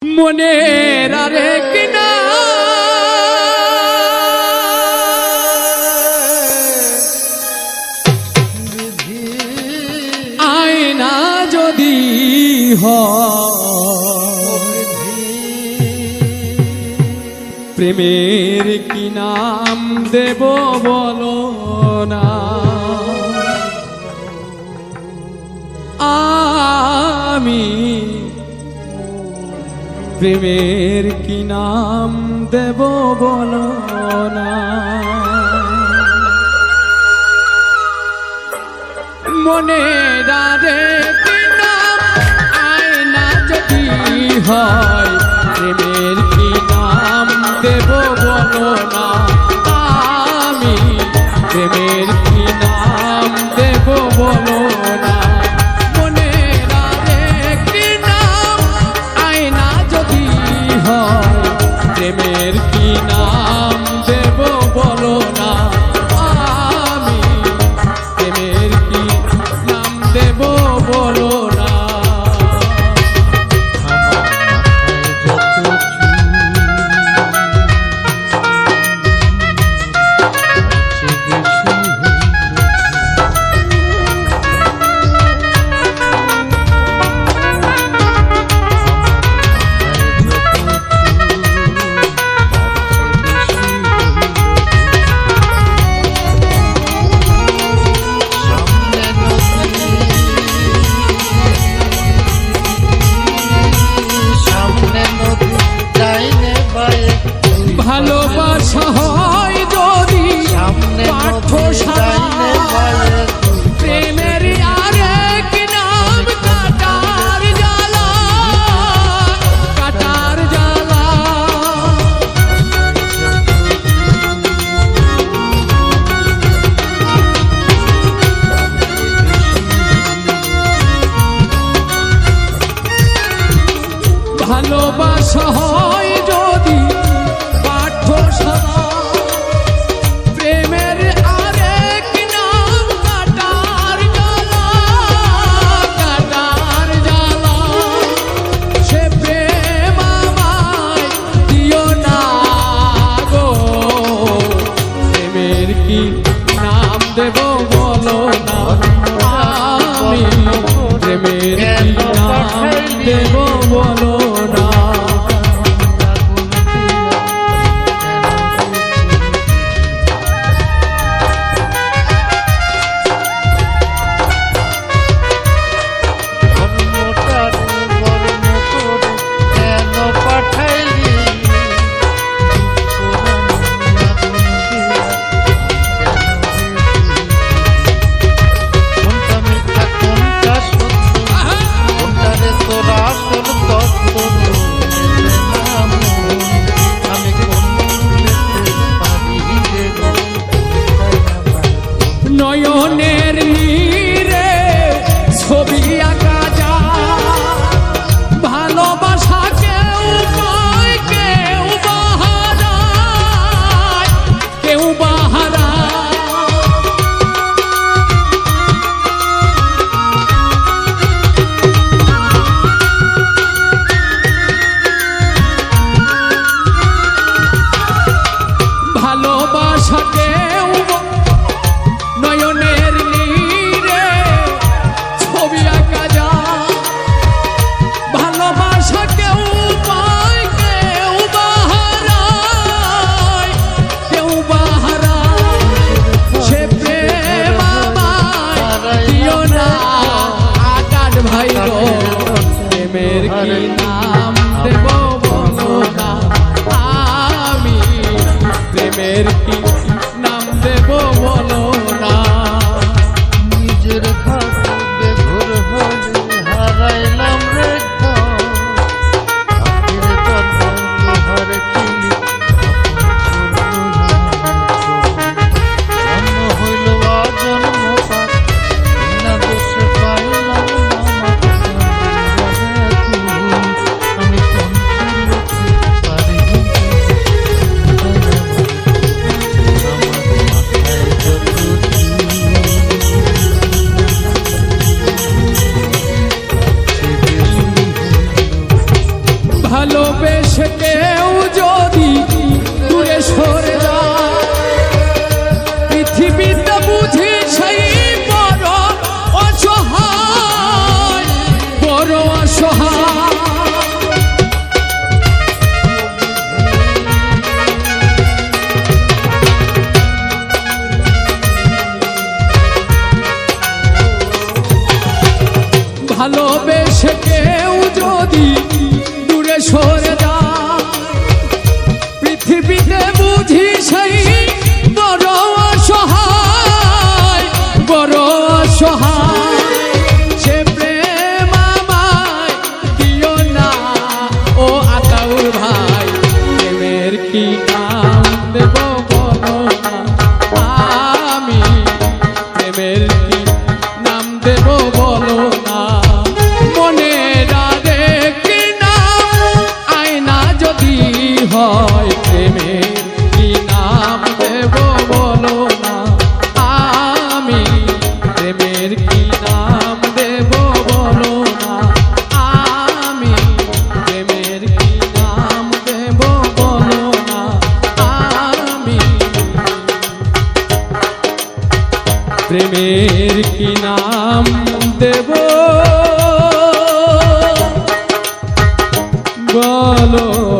মনের আরেক নাম আয়না যদি হয় প্রেমের কি নাম দেব বলো না। আমি প্রেমের কি নাম দেব বলো না। মনে রারে কি নাম আয়না যদি হয় প্রেমের কি নাম দেব বলো না। আমি প্রেমের কি নাম দেব বলো না। মনে রারে কি নাম আয়না যদি হয় প্রেমের কি নাম দেব বলো না। আমি প্রেমের কি নাম দেব বলো না। ভালোবাসা হয় যদি পাঠশালা প্রেমের আরেক নাম কাটার জ্বালা কাটার জ্বালা। ভালোবাসা হয় যদি প্রেমের আরেক নাম কাটার জ্বালা কাটার জ্বালা। সে প্রেম আমায় দিও না গো প্রেমের কি নাম দেব বলো না। আমি প্রেমের কি নাম দেব বলো না। নয়নের নীরে ছবি আঁকা যায় ভালোবাসা কেউ পায় কেউ বাহারায় কেউ বাহারায়। ভালোবাসা কেউ নয়নের নীরে ছবি আঁকা যায় ভালোবাসা কেউ পায় কেউ বাহারায় কেউ বাহারায়। সে প্রেম আমায় দিও না আকাশ ভাই গো প্রেমের কি নাম দেব বলো না। আমি প্রেমের কি নাম দেব বলো না। নিজের ঘরে ঘুর হলে হারাইলাম রে ঘর খিলি জন্ম হইল জন্ম না দোষে পাইলাম আমি কোন পারি ভালোবেসে কেউ যদি দূরে সরে যায় পৃথিবীতে বুঝি সেই বড় অসহায় বড় অসহায় ভালোবেসে কেউ যদি দূরে সরে যায় পৃথিবীতে বুঝি সেই বড় অসহায় বড় অসহায় সে প্রেম আমায় দিও না ও আতাউর ভাই প্রেমের কি নাম দেব বলো না আমি প্রেমের কি নাম দেব বলো না মনে রাখে কি নাম আয়না যদি হয় প্রেমের কি নাম দেব বলো না আমি প্রেমের কি নাম দেব বলো না আমি প্রেমের কি নাম দেব বলো না আমি প্রেমের কি নাম দেব বলো